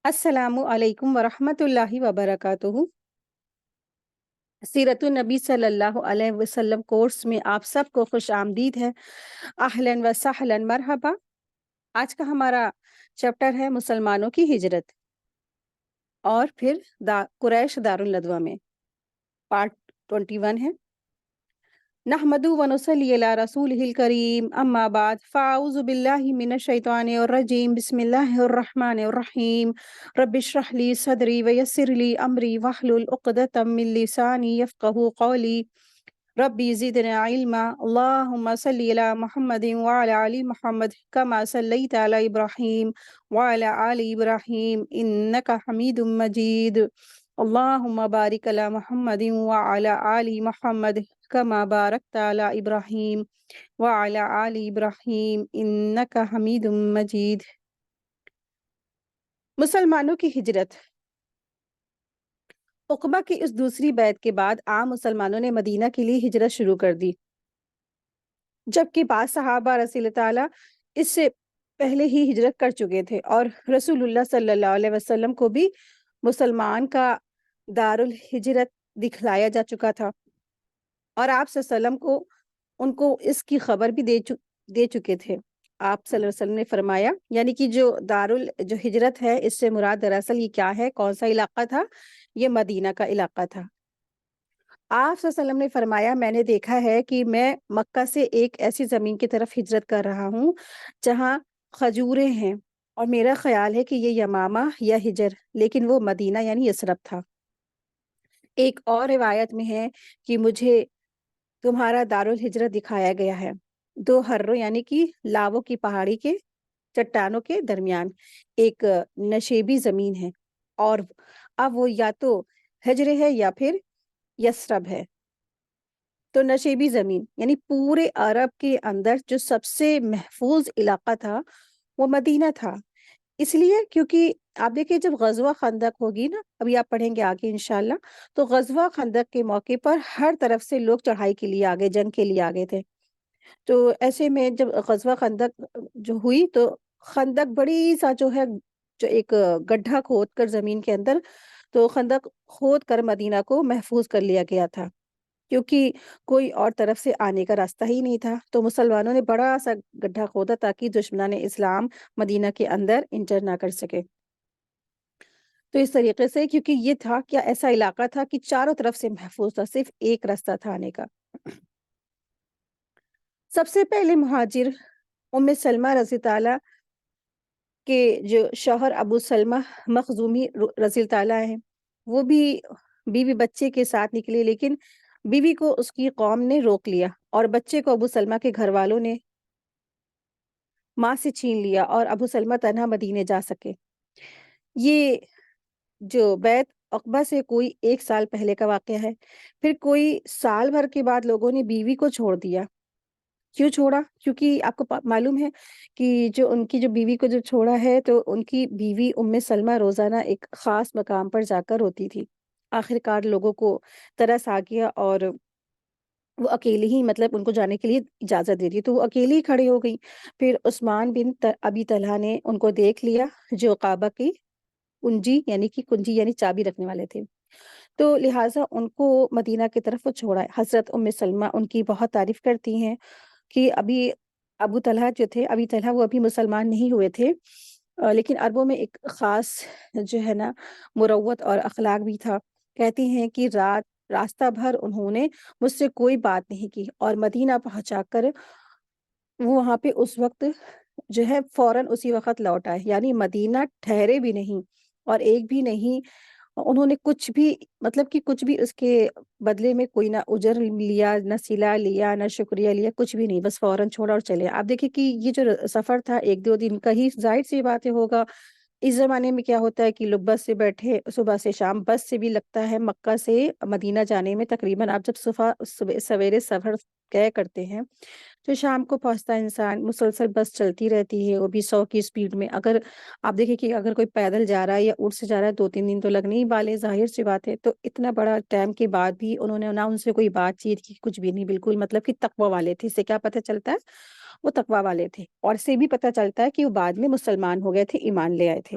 السلام علیکم ورحمۃ اللہ وبرکاتہ۔ سیرت النبی صلی اللہ علیہ وسلم کورس میں آپ سب کو خوش آمدید ہے۔ اہلاً و سہلاً مرحبا۔ آج کا ہمارا چیپٹر ہے مسلمانوں کی ہجرت اور پھر قریش دارالندوہ میں، پارٹ 21 ہے۔ نحمدہ و نصلی علی رسولہ الکریم، اما بعد فاعوذ باللہ من الشیطان الرجیم، بسم اللہ الرحمن الرحیم۔ رب اشرح لی صدری ویسر لی امری واحلل عقدۃ من لسانی یفقہوا قولی۔ ربی زدنا علما، اللہم صلی علی محمد وعلی آل محمد کما صلیت علی ابراہیم وعلی آل ابراہیم انک حمید مجید۔ اللہم بارک علی محمد وعلی آل محمد کما بارکت علی ابراہیم وعلی آل ابراہیم انک حمید مجید۔ مسلمانوں کی ہجرت۔ عقبہ کی اس دوسری بیعت کے بعد عام مسلمانوں نے مدینہ کے لیے ہجرت شروع کر دی، جبکہ بعض صحابہ رسول تعالیٰ اس سے پہلے ہی ہجرت کر چکے تھے، اور رسول اللہ صلی اللہ علیہ وسلم کو بھی مسلمان کا دارالہجرت دکھلایا جا چکا تھا، اور آپ صلی اللہ علیہ وسلم کو ان کو اس کی خبر بھی دے چکے تھے۔ آپ صلی اللہ علیہ وسلم نے فرمایا، یعنی کہ جو جو ہجرت ہے، اس سے مراد دراصل یہ کیا ہے، کون سا علاقہ تھا؟ یہ مدینہ کا علاقہ تھا۔ آپ صلی اللہ علیہ وسلم نے فرمایا، میں نے دیکھا ہے کہ میں مکہ سے ایک ایسی زمین کی طرف ہجرت کر رہا ہوں جہاں کھجوریں ہیں، اور میرا خیال ہے کہ یہ یمامہ یا ہجر، لیکن وہ مدینہ یعنی یثرب تھا۔ ایک اور روایت میں ہے کہ مجھے تمہارا دارالہجرت دکھایا گیا ہے، دو ہروں یعنی کہ لاووں کی پہاڑی کے چٹانوں کے درمیان ایک نشیبی زمین ہے، اور اب وہ یا تو ہجر ہے یا پھر یثرب ہے۔ تو نشیبی زمین یعنی پورے عرب کے اندر جو سب سے محفوظ علاقہ تھا وہ مدینہ تھا، اس لیے کیونکہ آپ دیکھیں جب غزوہ خندق ہوگی نا، ابھی آپ پڑھیں گے آگے انشاءاللہ، تو غزوہ خندق کے موقع پر ہر طرف سے لوگ چڑھائی کے لیے آگے، جنگ کے لیے آگے تھے۔ تو ایسے میں جب غزوہ خندق جو ہوئی تو خندق بڑی سا جو ہے، جو ایک گڈھا کھود کر زمین کے اندر، تو خندق کھود کر مدینہ کو محفوظ کر لیا گیا تھا، کیونکہ کوئی اور طرف سے آنے کا راستہ ہی نہیں تھا۔ تو مسلمانوں نے بڑا سا گڈھا کھودا تاکہ دشمنان اسلام مدینہ کے اندر انٹر نہ کر سکے۔ تو اس طریقے سے، کیونکہ یہ تھا کیا ایسا علاقہ تھا کہ چاروں طرف سے محفوظ تھا، صرف ایک راستہ تھا آنے کا۔ سب سے پہلے مہاجر ام سلمہ رضی تعالیٰ کے جو شوہر ابو سلمہ مخزومی رضی تعالیٰ ہیں، وہ بھی بیوی بچے کے ساتھ نکلے، لیکن بیوی کو اس کی قوم نے روک لیا، اور بچے کو ابو سلمہ کے گھر والوں نے ماں سے چھین لیا، اور ابو سلمہ تنہا مدینے جا سکے۔ یہ جو بیعت عقبہ سے کوئی 1 سال پہلے کا واقعہ ہے۔ پھر کوئی سال بھر کے بعد لوگوں نے بیوی کو چھوڑ دیا۔ کیوں چھوڑا؟ کیونکہ آپ کو معلوم ہے کہ جو ان کی جو بیوی کو جو چھوڑا ہے، تو ان کی بیوی ام سلمہ روزانہ ایک خاص مقام پر جا کر روتی تھی۔ آخر کار لوگوں کو ترس آ گیا، اور وہ اکیلی ہی، مطلب ان کو جانے کے لیے اجازت دے دی، تو وہ اکیلی ہی کھڑی ہو گئی۔ پھر عثمان بن ابی طلحہ نے ان کو دیکھ لیا، جو کعبہ کی کنجی یعنی چابی رکھنے والے تھے، تو لہٰذا ان کو مدینہ کی طرف وہ چھوڑا ہے۔ حضرت ام سلمہ ان کی بہت تعریف کرتی ہیں کہ ابھی ابو طلحہ جو تھے، ابی طلحہ، وہ ابھی مسلمان نہیں ہوئے تھے، لیکن عربوں میں ایک خاص جو ہے نا مروت اور اخلاق بھی تھا۔ کہتی ہیں کہ راستہ بھر انہوں نے مجھ سے کوئی بات نہیں کی، اور مدینہ پہنچا کر وہ وہاں پہ اس وقت جو ہے فوراً اسی وقت لوٹ آئے، یعنی مدینہ ٹھہرے بھی نہیں، اور ایک بھی نہیں انہوں نے کچھ بھی، مطلب کہ کچھ بھی اس کے بدلے میں کوئی نہ اجر لیا، نہ صلہ لیا، نہ شکریہ لیا، کچھ بھی نہیں، بس فوراً چھوڑا اور چلے۔ آپ دیکھیں کہ یہ جو سفر تھا 1-2 دن کا ہی، ظاہر سی باتیں ہوگا۔ اس زمانے میں کیا ہوتا ہے کہ لوگ بس سے بیٹھے، صبح سے شام، بس سے بھی لگتا ہے مکہ سے مدینہ جانے میں تقریباً، آپ جب صبح سویرے سفر طے کرتے ہیں تو شام کو پہنچتا ہے انسان، مسلسل بس چلتی رہتی ہے، وہ بھی 100 کی سپیڈ میں۔ اگر آپ دیکھیں کہ اگر کوئی پیدل جا رہا ہے یا اونٹ سے جا رہا ہے، 2-3 دن تو لگنے ہی والے، ظاہر سی بات ہے۔ تو اتنا بڑا ٹائم کے بعد بھی انہوں نے نہ ان سے کوئی بات چیت کی، کچھ بھی نہیں، بالکل مطلب کہ تقوی والے تھے۔ اس سے کیا پتہ چلتا ہے؟ وہ تقوی والے تھے، اور اس سے بھی پتہ چلتا ہے کہ وہ بعد میں مسلمان ہو گئے تھے، ایمان لے آئے تھے۔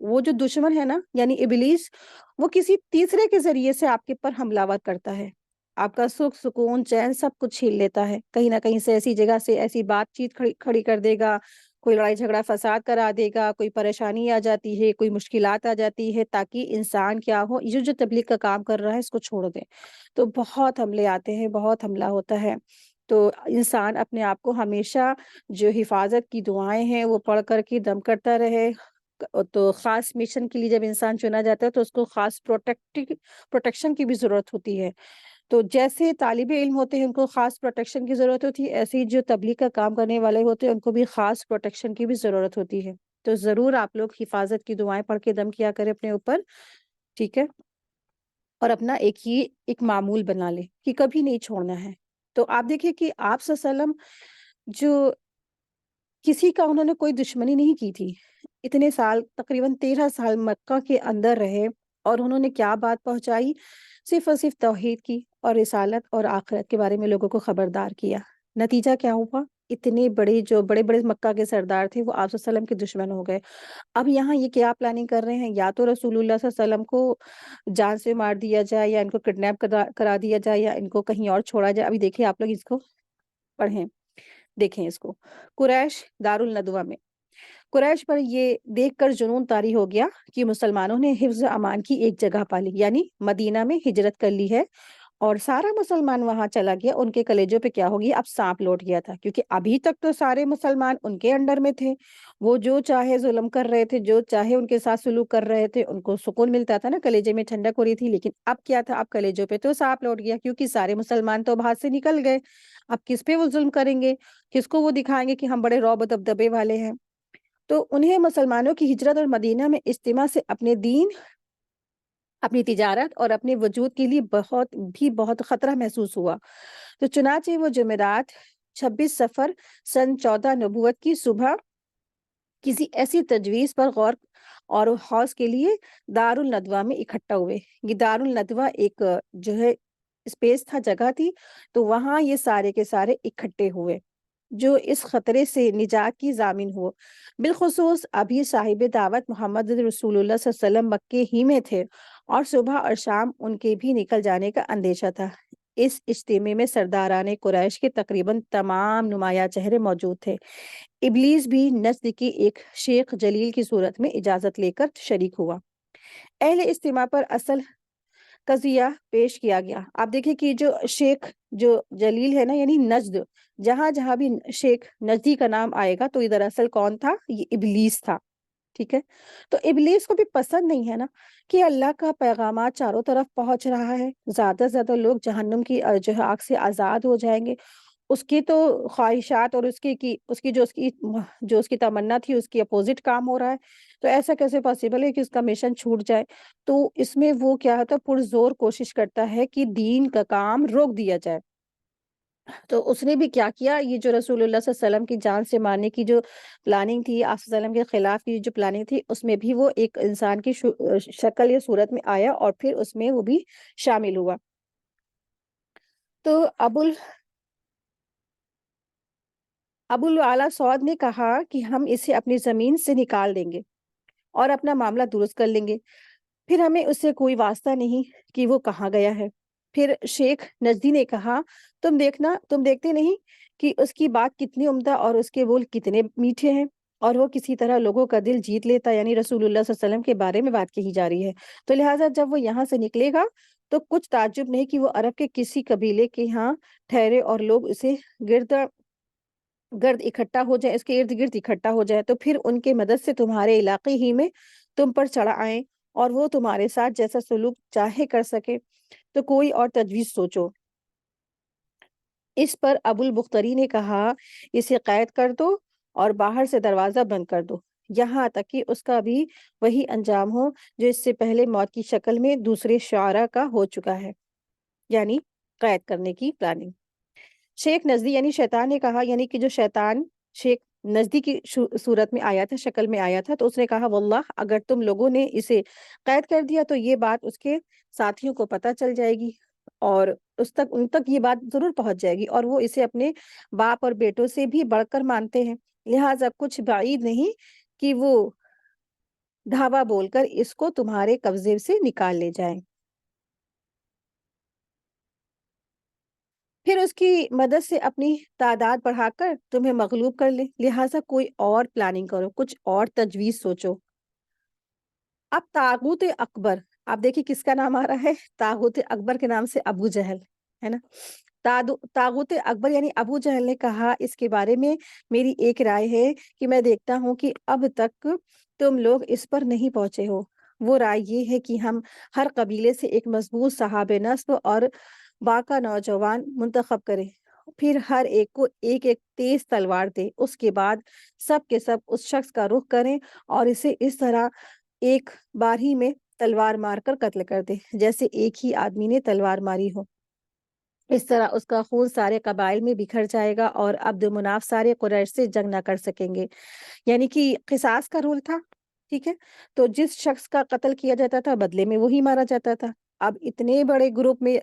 وہ جو دشمن ہے نا یعنی ابلیس، وہ کسی تیسرے کے ذریعے سے آپ کے اوپر حملہ کرتا ہے، آپ کا سکھ سکون چین سب کچھ چھین لیتا ہے، کہیں نہ کہیں سے ایسی جگہ سے ایسی بات چیت کھڑی کر دے گا، کوئی لڑائی جھگڑا فساد کرا دے گا، کوئی پریشانی آ جاتی ہے، کوئی مشکلات آ جاتی ہے، تاکہ انسان کیا ہو، یہ جو تبلیغ کا کام کر رہا ہے اس کو چھوڑ دے۔ تو بہت حملے آتے ہیں، بہت حملہ ہوتا ہے۔ تو انسان اپنے آپ کو ہمیشہ جو حفاظت کی دعائیں ہیں وہ پڑھ کر کے دم کرتا رہے۔ تو خاص مشن کے لیے جب انسان چنا جاتا ہے تو اس کو خاص پروٹیکشن کی بھی ضرورت ہوتی ہے۔ تو جیسے طالب علم ہوتے ہیں ان کو خاص پروٹیکشن کی ضرورت ہوتی ہے، ایسے ہی جو تبلیغ کا کام کرنے والے ہوتے ہیں ان کو بھی خاص پروٹیکشن کی بھی ضرورت ہوتی ہے۔ تو ضرور آپ لوگ حفاظت کی دعائیں پڑھ کے دم کیا کریں اپنے اوپر، ٹھیک ہے؟ اور اپنا ایک معمول بنا لیں کہ کبھی نہیں چھوڑنا ہے۔ تو آپ دیکھیں کہ آپ صلی اللہ علیہ وسلم جو کسی کا انہوں نے کوئی دشمنی نہیں کی تھی، اتنے سال تقریباً 13 سال مکہ کے اندر رہے، اور انہوں نے کیا بات پہنچائی؟ صرف اور صرف توحید کی اور رسالت اور آخرت کے بارے میں لوگوں کو خبردار کیا۔ نتیجہ کیا ہوا؟ اتنے بڑے جو بڑے بڑے مکہ کے سردار تھے وہ آپ صلی اللہ علیہ وسلم کے دشمن ہو گئے۔ اب یہاں یہ کیا پلاننگ کر رہے ہیں؟ یا تو رسول اللہ صلی اللہ علیہ وسلم کو جان سے مار دیا جائے، یا ان کو کڈنیپ کرا دیا جائے، یا ان کو کہیں اور چھوڑا جائے۔ ابھی دیکھیں آپ لوگ اس کو پڑھیں، دیکھیں اس کو۔ قریش دارالندوہ میں قریش پر یہ دیکھ کر جنون طاری ہو گیا کہ مسلمانوں نے حفظ و امان کی ایک جگہ پالی، یعنی مدینہ میں ہجرت کر لی ہے، اور سارا مسلمان وہاں چلا گیا۔ ان کے کلیجوں پہ کیا ہو گیا؟ اب سانپ لوٹ گیا تھا، کیونکہ ابھی تک تو سارے مسلمان ان کے انڈر میں تھے، وہ جو چاہے ظلم کر رہے تھے، جو چاہے ان کے ساتھ سلوک کر رہے تھے، ان کو سکون ملتا تھا نا، کلیجے میں ٹھنڈک ہو رہی تھی۔ لیکن اب کیا تھا؟ اب کلیجوں پہ تو سانپ لوٹ گیا، کیونکہ سارے مسلمان تو بھاگ سے نکل گئے۔ اب کس پہ وہ ظلم کریں گے؟ کس کو وہ دکھائیں گے کہ ہم بڑے رعب و دبدبے والے ہیں؟ تو انہیں مسلمانوں کی ہجرت اور مدینہ میں اجتماع سے اپنے دین، اپنی تجارت اور اپنے وجود کے لیے بہت خطرہ محسوس ہوا۔ تو چنانچہ وہ جمعرات 26 صفر سن 14 نبوت کی صبح کسی ایسی تجویز پر غور اور حوض کے لیے دارالندوہ میں اکٹھا ہوئے۔ یہ دارالندوہ ایک جو ہے اسپیس تھا، جگہ تھی، تو وہاں یہ سارے کے سارے اکٹھے ہوئے جو اس خطرے سے نجات کی ضامن ہو۔ بالخصوص ابھی صاحب دعوت محمد رسول اللہ صلی اللہ علیہ وسلم مکے ہی میں تھے، اور صبح اور شام ان کے بھی نکل جانے کا اندیشہ تھا۔ اس اجتماع میں سرداران قریش کے تقریباً تمام نمایاں چہرے موجود تھے۔ ابلیس بھی نجد کی ایک شیخ جلیل کی صورت میں اجازت لے کر شریک ہوا۔ اہل اجتماع پر اصل قضیہ پیش کیا گیا۔ آپ دیکھیں کہ جو شیخ جو جلیل ہے نا، یعنی نجد، جہاں جہاں بھی شیخ نجدی کا نام آئے گا تو یہ دراصل کون تھا؟ یہ ابلیس تھا، ٹھیک ہے؟ تو ابلیس کو بھی پسند نہیں ہے نا کہ اللہ کا پیغامات چاروں طرف پہنچ رہا ہے، زیادہ سے زیادہ لوگ جہنم کی جو ہے آگ سے آزاد ہو جائیں گے۔ اس کی تو خواہشات اور اس کی جو اس کی تمنا تھی، اس کی اپوزٹ کام ہو رہا ہے۔ تو ایسا کیسے پاسبل ہے کہ اس کا مشن چھوٹ جائے؟ تو اس میں وہ کیا ہوتا ہے، پرزور کوشش کرتا ہے کہ دین کا کام روک دیا جائے۔ تو اس نے بھی کیا کیا؟ یہ جو رسول اللہ صلی اللہ علیہ وسلم کی جان سے مارنے کی جو پلاننگ تھی، آپ صلی اللہ علیہ وسلم کے خلاف کی جو پلاننگ تھی، اس میں بھی وہ ایک انسان کی شکل یا صورت میں آیا، اور پھر اس میں وہ بھی شامل ہوا۔ تو ابو العلا سعود نے کہا کہ ہم اسے اپنی زمین سے نکال دیں گے اور اپنا معاملہ درست کر لیں گے، پھر ہمیں اس سے کوئی واسطہ نہیں کہ وہ کہاں گیا ہے۔ پھر شیخ نجدی نے کہا، تم دیکھتے نہیں کہ اس کی بات کتنی عمدہ اور اس کے بول کتنے میٹھے ہیں، اور وہ کسی طرح لوگوں کا دل جیت لیتا، یعنی رسول اللہ صلی اللہ علیہ وسلم کے بارے میں بات کہی جا رہی ہے۔ تو لہٰذا جب وہ یہاں سے نکلے گا تو کچھ تعجب نہیں کہ وہ عرب کے کسی قبیلے کے ہاں ٹھہرے اور لوگ اسے گرد اکٹھا ہو جائے، اس کے ارد گرد اکٹھا ہو جائے، تو پھر ان کے مدد سے تمہارے علاقے ہی میں تم پر چڑھ آئیں، اور وہ تمہارے ساتھ جیسا سلوک چاہے کر سکے۔ تو کوئی اور تجویز سوچو۔ اس پر ابو البختری نے کہا، اسے قید کر دو اور باہر سے دروازہ بند کر دو، یہاں تک کہ اس کا بھی وہی انجام ہو جو اس سے پہلے موت کی شکل میں دوسرے شعراء کا ہو چکا ہے، یعنی قید کرنے کی پلاننگ۔ شیخ نجدی یعنی شیطان نے کہا، یعنی کہ جو شیطان شیخ نجدی کی صورت میں آیا تھا، شکل میں آیا تھا، تو اس نے کہا، واللہ اگر تم لوگوں نے اسے قید کر دیا تو یہ بات اس کے ساتھیوں کو پتہ چل جائے گی، اور ان تک یہ بات ضرور پہنچ جائے گی، اور وہ اسے اپنے باپ اور بیٹوں سے بھی بڑھ کر مانتے ہیں، لہٰذا کچھ بعید نہیں کہ وہ دھاوا بول کر اس کو تمہارے قبضے سے نکال لے جائیں۔ پھر اس کی مدد سے اپنی تعداد بڑھا کر تمہیں مغلوب کر لے، لہٰذا کوئی اور پلاننگ کرو، کچھ اور تجویز سوچو۔ اب طاغوت اکبر، آپ دیکھیے کس کا نام آ رہا ہے، طاغوت اکبر کے نام سے ابو جہل، ہے نا؟ طاغوت اکبر یعنی ابو جہل نے کہا اس کے بارے میں میری ایک رائے ہے کہ میں دیکھتا ہوں کہ اب تک تم لوگ اس پر نہیں پہنچے ہو۔ وہ رائے یہ ہے کہ ہم ہر قبیلے سے ایک مضبوط صاحب نسب اور باکا نوجوان منتخب کریں، پھر ہر ایک کو ایک ایک تیز تلوار دے، اس کے بعد سب کے سب اس شخص کا رخ کریں اور اسے اس طرح ایک بار ہی میں تلوار مار کر قتل کر دے جیسے ایک ہی آدمی نے تلوار ماری ہو۔ اس طرح اس کا خون سارے قبائل میں بکھر جائے گا اور عبد مناف سارے قریش سے جنگ نہ کر سکیں گے۔ یعنی کہ قصاص کا رول تھا، ٹھیک ہے؟ تو جس شخص کا قتل کیا جاتا تھا بدلے میں وہی مارا جاتا تھا۔ اب اتنے بڑے گروپ میں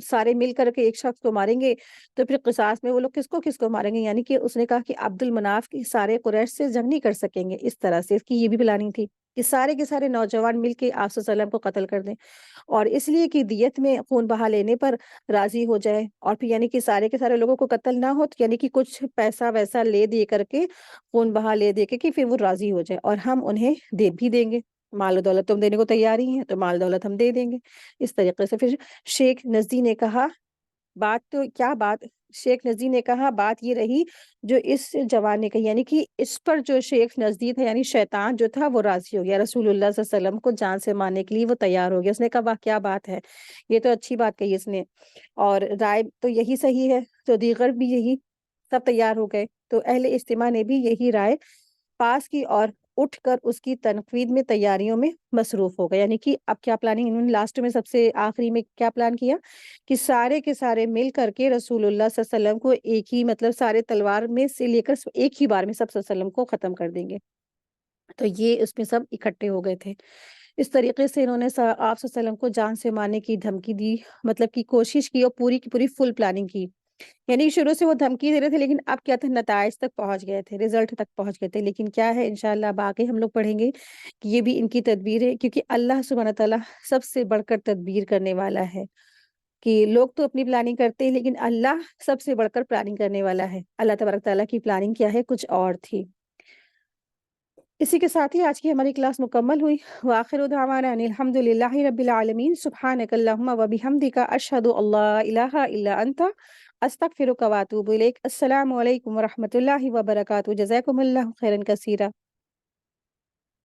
سارے مل کر کے ایک شخص کو ماریں گے تو پھر قصاص میں وہ لوگ کس کو ماریں گے؟ یعنی کہ اس نے کہا کہ عبد المناف کی سارے قریش سے جنگ نہیں کر سکیں گے، اس طرح سے اس کی یہ بھی پلاننگ تھی کہ سارے کے سارے نوجوان مل کے آپ صلی اللہ علیہ وسلم کو قتل کر دیں، اور اس لیے کہ دیت میں خون بہا لینے پر راضی ہو جائے، اور پھر یعنی کہ سارے کے سارے لوگوں کو قتل نہ ہو، تو یعنی کہ کچھ پیسہ ویسا لے دے کر کے خون بہا لے دے کے کہ پھر وہ راضی ہو جائے اور ہم انہیں دے بھی دیں گے، مال و دولت تم دینے کو تیار ہی ہیں تو مال دولت ہم دے دیں گے۔ اس طریقے سے پھر شیخ نزدی نے کہا شیخ نزدی نے کہا بات یہ رہی جو اس جوان نے کہی، یعنی کہ اس پر جو شیخ نزدی تھا یعنی شیطان جو تھا وہ راضی ہو گیا، رسول اللہ صلی اللہ علیہ وسلم کو جان سے مارنے کے لیے وہ تیار ہو گیا۔ اس نے کہا واہ کیا بات ہے، یہ تو اچھی بات کہی اس نے، اور رائے تو یہی صحیح ہے، تو دیگر بھی یہی سب تیار ہو گئے، تو اہل اجتماع نے بھی یہی رائے پاس کی اور اٹھ کر اس کی تنقید میں تیاریوں میں مصروف ہو گئے۔ یعنی کہ اب کیا پلاننگ انہوں نے لاسٹ میں سب سے آخری میں کیا پلان کیا کہ سارے کے سارے مل کر کے رسول اللہ صلی اللہ علیہ وسلم کو ایک ہی مطلب سارے تلوار میں سے لے کر ایک ہی بار میں سب صلی اللہ علیہ وسلم کو ختم کر دیں گے۔ تو یہ اس میں سب اکٹھے ہو گئے تھے۔ اس طریقے سے انہوں نے آپ صلی اللہ علیہ وسلم کو جان سے مارنے کی دھمکی دی، مطلب کی کوشش کی اور پوری کی پوری فل پلاننگ کی۔ یعنی شروع سے وہ دھمکی دے رہے تھے لیکن اب کیا تھا، نتائج تک پہنچ گئے تھے، رزلٹ تک پہنچ گئے تھے، لیکن کیا ہے انشاءاللہ اب آگے ہم لوگ پڑھیں گے کہ یہ بھی ان کی تدبیر ہے، کیونکہ اللہ سبحانہ تعالیٰ سب سے بڑھ کر تدبیر کرنے والا ہے، کہ لوگ تو اپنی پلاننگ کرتے ہیں لیکن اللہ سب سے بڑھ کر پلاننگ کرنے والا ہے۔ اللہ تبارک تعالیٰ کی پلاننگ کیا ہے، کچھ اور تھی۔ اسی کے ساتھ ہی آج کی ہماری کلاس مکمل ہوئی۔ وآخر دعوانا ان الحمد للہ رب العالمین، سبحانک اللہم و بحمدک، اشہد ان لا الہ الا انت، استغفرک و اتوب الیک۔ السلام علیکم و رحمۃ اللہ وبرکاتہ۔ جزاکم اللہ خیرا کثیرا۔